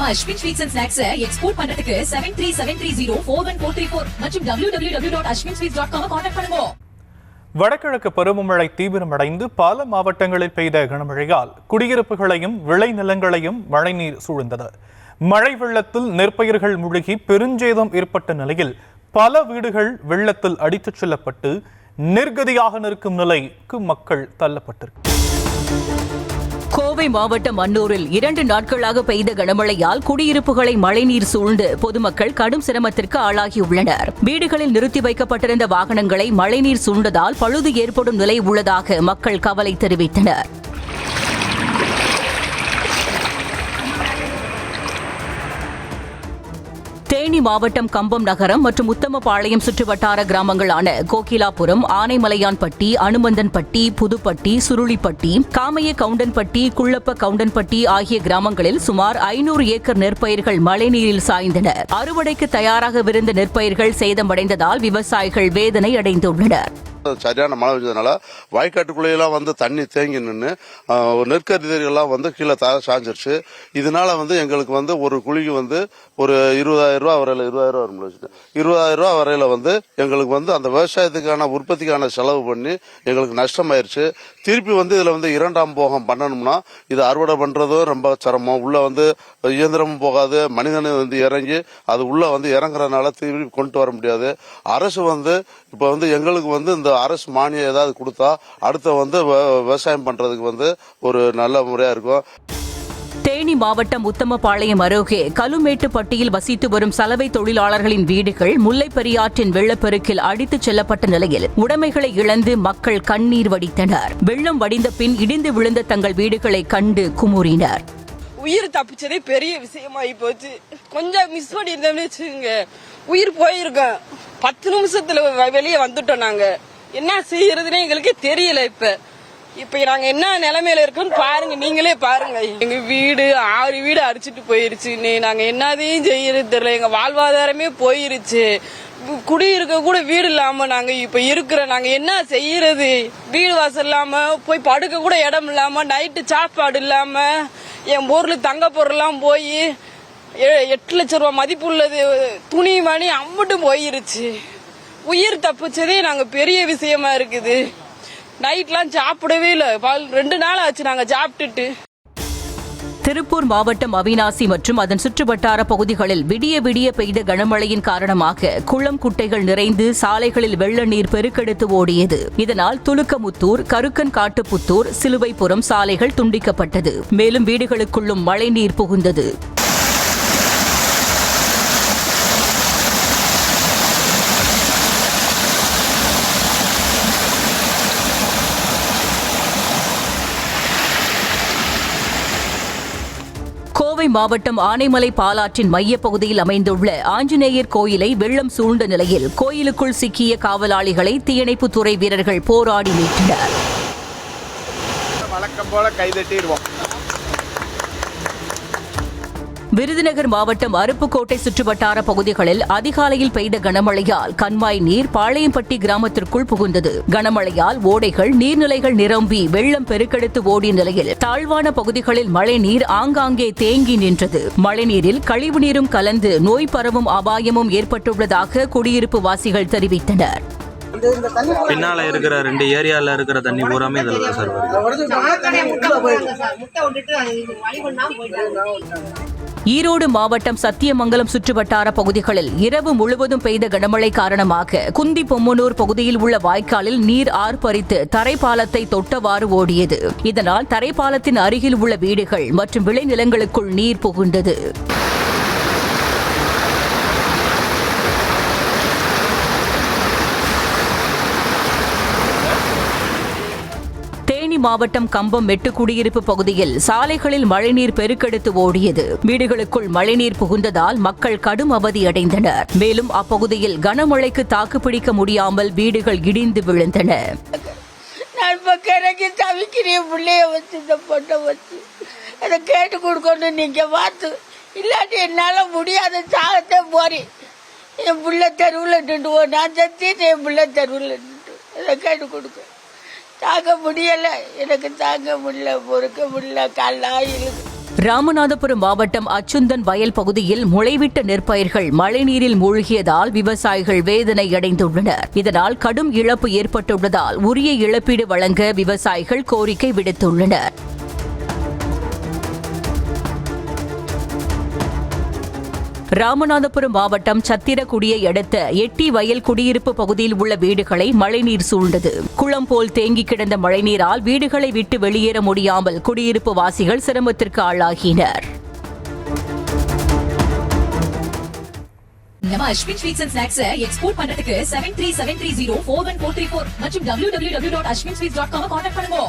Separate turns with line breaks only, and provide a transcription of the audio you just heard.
நம்ம Ashwin sweets and snacks export பண்றதுக்கு 7373041434 மற்றும் www.ashwinsweets.com கான்டாக்ட் பண்ணுங்க.
வடகிழக்கு பருவமழை தீவிரமடைந்து பல மாவட்டங்களில் பெய்த கனமழையால் குடியிருப்புகளையும் விளைநிலங்களையும் மழைநீர் சூழ்ந்தது. மழை வெள்ளத்தில் நெற்பயிர்கள் முழுகி பெருஞ்சேதம் ஏற்பட்ட நிலையில் பல வீடுகள் வெள்ளத்தில் அடித்துச் செல்லப்பட்டு நிர்கதியாக நிற்கும் நிலைக்கு மக்கள் தள்ளப்பட்டிருக்கிறார்கள்.
கோவை மாவட்டம் அன்னூரில் 2 நாட்களாக பெய்த கனமழையால் குடியிருப்புகளை மழைநீர் சூழ்ந்து பொதுமக்கள் கடும் சிரமத்திற்கு ஆளாகியுள்ளனர். வீடுகளில் நிறுத்தி வைக்கப்பட்டிருந்த வாகனங்களை மழைநீர் சூழ்ந்ததால் பழுது ஏற்படும் நிலை உள்ளதாக மக்கள் கவலை தெரிவித்தனர். தேனி மாவட்டம் கம்பம் நகரம் மற்றும் உத்தமபாளையம் சுற்றுவட்டார கிராமங்களான கோகிலாபுரம், ஆனைமலையான்பட்டி, அனுமந்தன்பட்டி, புதுப்பட்டி, சுருளிப்பட்டி, காமைய கவுண்டன்பட்டி, குள்ளப்ப கவுண்டன்பட்டி ஆகிய கிராமங்களில் சுமார் 500 ஏக்கர் நெற்பயிர்கள் மழைநீரில் சாய்ந்தன. அறுவடைக்கு தயாராகவிருந்த நெற்பயிர்கள் சேதமடைந்ததால் விவசாயிகள் வேதனை அடைந்துள்ளனர்.
சரியான மழை பெஞ்சதுனால வாய்க்காட்டுக்குள்ளேயெல்லாம் தண்ணி தேங்கி நின்று நெற்கதிர்கள்லாம் கீழே சாஞ்சிருச்சு. இதனால எங்களுக்கு ஒரு குழிக்கு ஒரு 20,000 ரூபா வரையில 20,000 ரூபா வரும். 20,000 ரூபா வரையில எங்களுக்கு அந்த விவசாயத்துக்கான உற்பத்திக்கான செலவு பண்ணி எங்களுக்கு நஷ்டமாயிருச்சு. திருப்பி இதுல 2ஆம் போகம் பண்ணணும்னா இது அறுவடை பண்றதும் ரொம்ப சிரமம். உள்ள இயந்திரமும் போகாது, மனிதனை இறங்கி அது உள்ள இறங்குறதுனால திருப்பி கொண்டு வர முடியாது. அரசு இப்ப எங்களுக்கு இந்த அரசு மானியம் ஏதாவது கொடுத்தா அடுத்த விவசாயம் பண்றதுக்கு ஒரு நல்ல முறையா இருக்கும்.
தேனி மாவட்டம் உத்தமபாளையம் அருகே கலுமேட்டுப்பட்டியில் வசித்து வரும் சலவை தொழிலாளர்களின் வீடுகள் முல்லைப் பெரியாற்றின் வெள்ளப்பெருக்கில் அடித்துச் செல்லப்பட்ட நிலையில் உடைமைகளை இழந்து மக்கள் கண்ணீர் வடித்தனர். வெள்ளம் வடிந்த பின் இடிந்து விழுந்த தங்கள் வீடுகளை கண்டு குமுறினர்.
உயிர் தப்பிச்சதே பெரிய விஷயமாயி போச்சு. கொஞ்சம் மிஸ் பண்ணிருந்தோம்னு வச்சுங்க, உயிர் போயிருக்கோம். 10 நிமிஷத்துல வெளியே வந்துட்டோம். நாங்க என்ன செய்யறதுன்னு எங்களுக்கு தெரியல. இப்ப நாங்க என்ன நிலைமையில இருக்கோம்னு பாருங்க, நீங்களே பாருங்க. எங்க வீடு 6 வீடு அடிச்சுட்டு போயிருச்சு. நாங்க என்னதையும் செய்யறது தெரியல. எங்க வாழ்வாதாரமே போயிருச்சு. குடியிருக்க கூட வீடு இல்லாம நாங்க இப்ப இருக்கிறோம். நாங்க என்ன செய்யறது? வீடு வாசல் இல்லாம, போய் படுக்க கூட இடம் இல்லாம, நைட்டு சாப்பாடு இல்லாம, என் பொருள் தங்க பொருள்லாம் போய் 8 லட்சம் ரூபாய் மதிப்பு உள்ளது துணி மணி அம்மட்டும் போயிருச்சு. உயிர் தப்பிச்சதே நாங்க பெரிய விஷயமா இருக்குது. நைட்லாம் சாப்பிடவே இல்லை. 2 நாள் ஆச்சு நாங்க சாப்பிட்டுட்டு.
திருப்பூர் மாவட்டம் அவிநாசி மற்றும் அதன் சுற்றுவட்டார பகுதிகளில் விடிய விடிய பெய்த கனமழையின் காரணமாக குளம் குட்டைகள் நிறைந்து சாலைகளில் வெள்ள நீர் பெருக்கெடுத்து ஓடியது. இதனால் துலுக்கமுத்தூர், கருக்கன் காட்டுப்புத்தூர், சிலுவைப்புறம் சாலைகள் துண்டிக்கப்பட்டது. மேலும் வீடுகளுக்குள்ளும் மழைநீர் புகுந்தது. கோவை மாவட்டம் ஆனைமலை பாலாற்றின் மையப்பகுதியில் அமைந்துள்ள ஆஞ்சநேயர் கோயிலை வெள்ளம் சூழ்ந்த நிலையில் கோயிலுக்குள் சிக்கிய காவலாளிகளை தீயணைப்புத்துறை வீரர்கள் போராடி மீட்டனர்.
வழக்கம் போல கைதட்டிடுவோம்.
விருதுநகர் மாவட்டம் அருப்புக்கோட்டை சுற்றுவட்டார பகுதிகளில் அதிகாலையில் பெய்த கனமழையால் கண்மாய் நீர் பாளையம்பட்டி கிராமத்திற்குள் புகுந்தது. கனமழையால் ஓடைகள், நீர்நிலைகள் நிரம்பி வெள்ளம் பெருக்கெடுத்து ஓடிய நிலையில் தாழ்வான பகுதிகளில் மழைநீர் ஆங்காங்கே தேங்கி நின்றது. மழைநீரில் கழிவுநீரும் கலந்து நோய் பரவும் அபாயமும் ஏற்பட்டுள்ளதாக குடியிருப்பு வாசிகள் தெரிவித்தனர்.
பின்னால இருக்கிற 2 ஏரியால இருக்கிற தண்ணி பூராமே இதுல சார்
ஈரோடு மாவட்டம் சத்தியமங்கலம் சுற்றுவட்டார பகுதிகளில் இரவு முழுவதும் பெய்த கனமழை காரணமாக குந்தி பொம்மனூர் பகுதியில் உள்ள வாய்க்காலில் நீர் ஆர்ப்பரித்து தரைப்பாலத்தை தொட்டவாறு ஓடியது. இதனால் தரைப்பாலத்தின் அருகில் உள்ள வீடுகள் மற்றும் விளைநிலங்களுக்குள் நீர் புகுந்தது. மாவட்டம் கம்பம் மெட்டுக்குடியிருப்பு பகுதியில் சாலைகளில் மழைநீர் பெருக்கெடுத்து ஓடியது. வீடுகளுக்குள் மழைநீர் புகுந்ததால் மக்கள் கடும் அவதியடைந்தனர். மேலும் அப்பகுதியில் கனமழைக்கு தாக்குப்பிடிக்க முடியாமல் வீடுகள் இடிந்து விழுந்தன.
கேட்டு கொடுக்கணும், நீங்க பார்த்து இல்லாட்டி என்னால முடியாத சாகத்தே போறேன். என் பிள்ளை தெருவில் நின்று நான் சத்தி என் பிள்ளை தெருவில் நின்று அதை கேட்டு கொடுக்க தாங்க முடியல. எனக்கு தாங்க முடியல, பொறுக்க முடியல, கல்லாயிருக்கு.
ராமநாதபுரம் மாவட்டம் அச்சுந்தன் வயல் பகுதியில் முளைவிட்ட நெற்பயிர்கள் மழைநீரில் மூழ்கியதால் விவசாயிகள் வேதனை அடைந்துள்ளனர். இதனால் கடும் இழப்பு ஏற்பட்டுள்ளதால் உரிய இழப்பீடு வழங்க விவசாயிகள் கோரிக்கை விடுத்துள்ளனர். ராமநாதபுரம் மாவட்டம் சத்திரக்குடியை அடுத்த எட்டி வயல் குடியிருப்பு பகுதியில் உள்ள வீடுகளை மழைநீர் சூழ்ந்தது. குளம் போல் தேங்கி கிடந்த மழைநீரால் வீடுகளை விட்டு வெளியேற முடியாமல் குடியிருப்பு வாசிகள் சிரமத்திற்கு ஆளாகினர்.
நம்ம Ashwin sweets and snacks export பண்றதுக்கு 7373041434 மற்றும் www.ashwinsweets.com கான்டாக்ட் பண்ணுங்க.